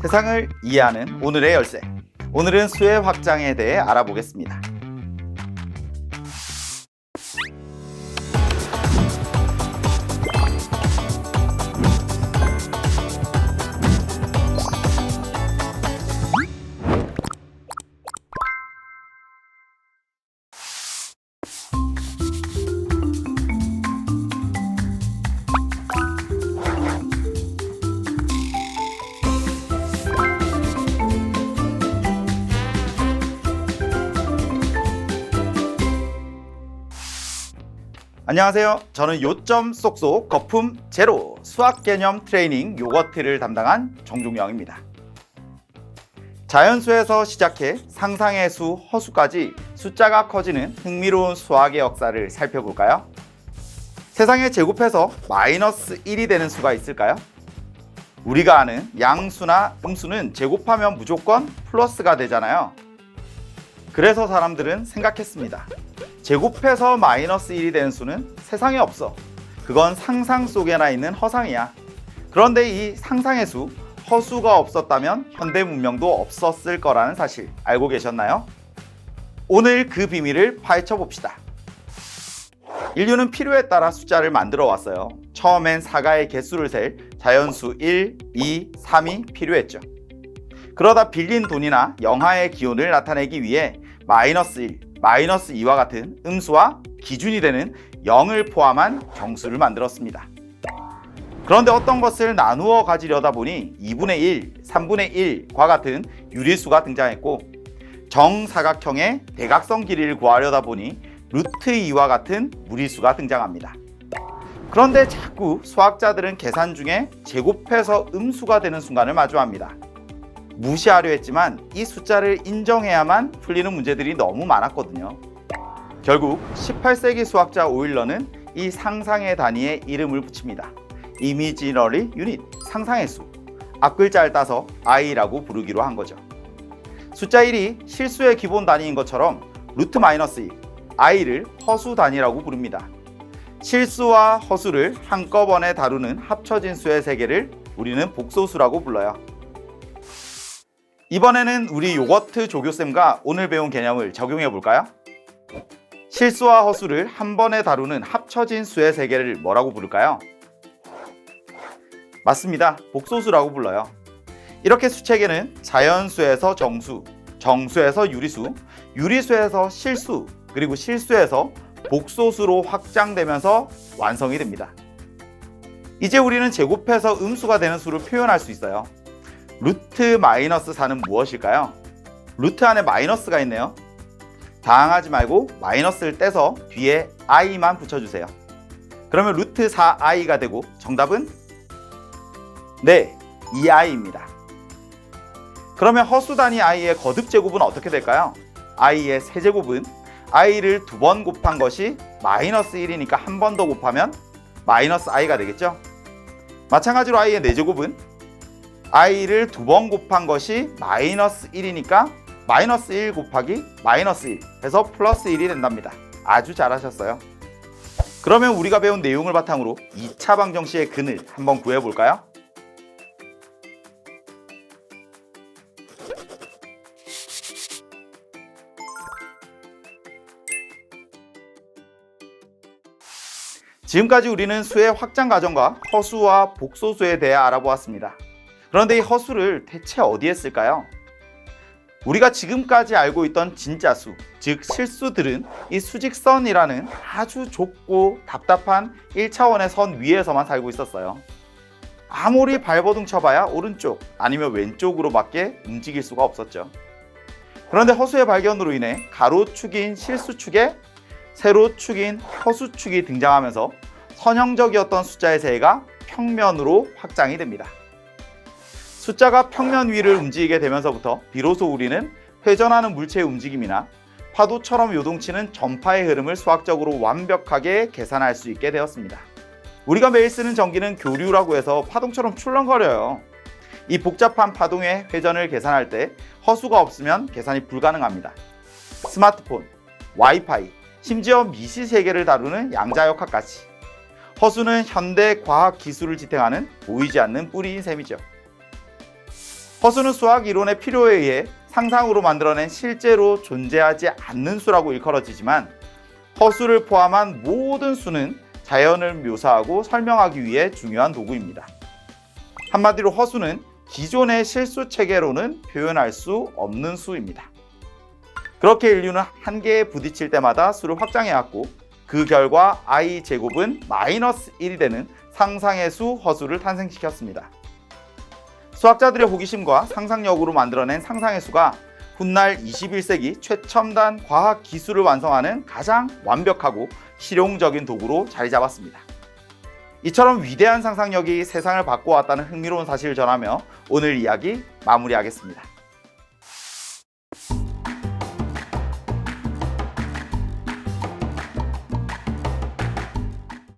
세상을 이해하는 오늘의 열쇠. 오늘은 수의 확장에 대해 알아보겠습니다. 안녕하세요. 저는 요점 쏙쏙 거품 제로 수학 개념 트레이닝 요거트를 담당한 정종영입니다. 자연수에서 시작해 상상의 수, 허수까지 숫자가 커지는 흥미로운 수학의 역사를 살펴볼까요? 세상에 제곱해서 마이너스 1이 되는 수가 있을까요? 우리가 아는 양수나 음수는 제곱하면 무조건 플러스가 되잖아요. 그래서 사람들은 생각했습니다. 제곱해서 마이너스 1이 되는 수는 세상에 없어. 그건 상상 속에나 있는 허상이야. 그런데 이 상상의 수, 허수가 없었다면 현대 문명도 없었을 거라는 사실 알고 계셨나요? 오늘 그 비밀을 파헤쳐 봅시다. 인류는 필요에 따라 숫자를 만들어 왔어요. 처음엔 사가의 개수를 셀 자연수 1, 2, 3이 필요했죠. 그러다 빌린 돈이나 영하의 기온을 나타내기 위해 마이너스 1, 마이너스 2와 같은 음수와 기준이 되는 0을 포함한 정수를 만들었습니다. 그런데 어떤 것을 나누어 가지려다 보니 2분의 1, 3분의 1과 같은 유리수가 등장했고, 정사각형의 대각선 길이를 구하려다 보니 루트 2와 같은 무리수가 등장합니다. 그런데 자꾸 수학자들은 계산 중에 제곱해서 음수가 되는 순간을 마주합니다. 무시하려 했지만 이 숫자를 인정해야만 풀리는 문제들이 너무 많았거든요. 결국 18세기 수학자 오일러는 이 상상의 단위에 이름을 붙입니다. 이미지너리 유닛, 상상의 수. 앞글자를 따서 i라고 부르기로 한 거죠. 숫자 1이 실수의 기본 단위인 것처럼 루트 마이너스 2, i를 허수 단위라고 부릅니다. 실수와 허수를 한꺼번에 다루는 합쳐진 수의 세계를 우리는 복소수라고 불러요. 이번에는 우리 요거트 조교쌤과 오늘 배운 개념을 적용해 볼까요? 실수와 허수를 한 번에 다루는 합쳐진 수의 세계를 뭐라고 부를까요? 맞습니다. 복소수라고 불러요. 이렇게 수체계는 자연수에서 정수, 정수에서 유리수, 유리수에서 실수, 그리고 실수에서 복소수로 확장되면서 완성이 됩니다. 이제 우리는 제곱해서 음수가 되는 수를 표현할 수 있어요. 루트 마이너스 4는 무엇일까요? 루트 안에 마이너스가 있네요. 당황하지 말고 마이너스를 떼서 뒤에 i만 붙여주세요. 그러면 루트 4i가 되고 정답은? 네, 2i입니다. 그러면 허수 단위 i의 거듭 제곱은 어떻게 될까요? i의 세제곱은 i를 2번 곱한 것이 마이너스 1이니까 한 번 더 곱하면 마이너스 i가 되겠죠? 마찬가지로 i의 4제곱은 i를 2번 곱한 것이 마이너스 1이니까 마이너스 1 곱하기 마이너스 1 해서 플러스 1이 된답니다. 아주 잘하셨어요. 그러면 우리가 배운 내용을 바탕으로 2차 방정식의 근을 한번 구해볼까요? 지금까지 우리는 수의 확장 과정과 허수와 복소수에 대해 알아보았습니다. 그런데 이 허수를 대체 어디에 쓸까요? 우리가 지금까지 알고 있던 진짜 수, 즉 실수들은 이 수직선이라는 아주 좁고 답답한 1차원의 선 위에서만 살고 있었어요. 아무리 발버둥 쳐봐야 오른쪽 아니면 왼쪽으로밖에 움직일 수가 없었죠. 그런데 허수의 발견으로 인해 가로축인 실수축에 세로축인 허수축이 등장하면서 선형적이었던 숫자의 세계가 평면으로 확장이 됩니다. 숫자가 평면 위를 움직이게 되면서부터 비로소 우리는 회전하는 물체의 움직임이나 파도처럼 요동치는 전파의 흐름을 수학적으로 완벽하게 계산할 수 있게 되었습니다. 우리가 매일 쓰는 전기는 교류라고 해서 파동처럼 출렁거려요. 이 복잡한 파동의 회전을 계산할 때 허수가 없으면 계산이 불가능합니다. 스마트폰, 와이파이, 심지어 미시세계를 다루는 양자역학까지. 허수는 현대 과학 기술을 지탱하는 보이지 않는 뿌리인 셈이죠. 허수는 수학 이론의 필요에 의해 상상으로 만들어낸 실제로 존재하지 않는 수라고 일컬어지지만 허수를 포함한 모든 수는 자연을 묘사하고 설명하기 위해 중요한 도구입니다. 한마디로 허수는 기존의 실수 체계로는 표현할 수 없는 수입니다. 그렇게 인류는 한계에 부딪힐 때마다 수를 확장해왔고 그 결과 i 제곱은 마이너스 1이 되는 상상의 수 허수를 탄생시켰습니다. 수학자들의 호기심과 상상력으로 만들어낸 상상의 수가 훗날 21세기 최첨단 과학 기술을 완성하는 가장 완벽하고 실용적인 도구로 자리 잡았습니다. 이처럼 위대한 상상력이 세상을 바꿔왔다는 흥미로운 사실을 전하며 오늘 이야기 마무리하겠습니다.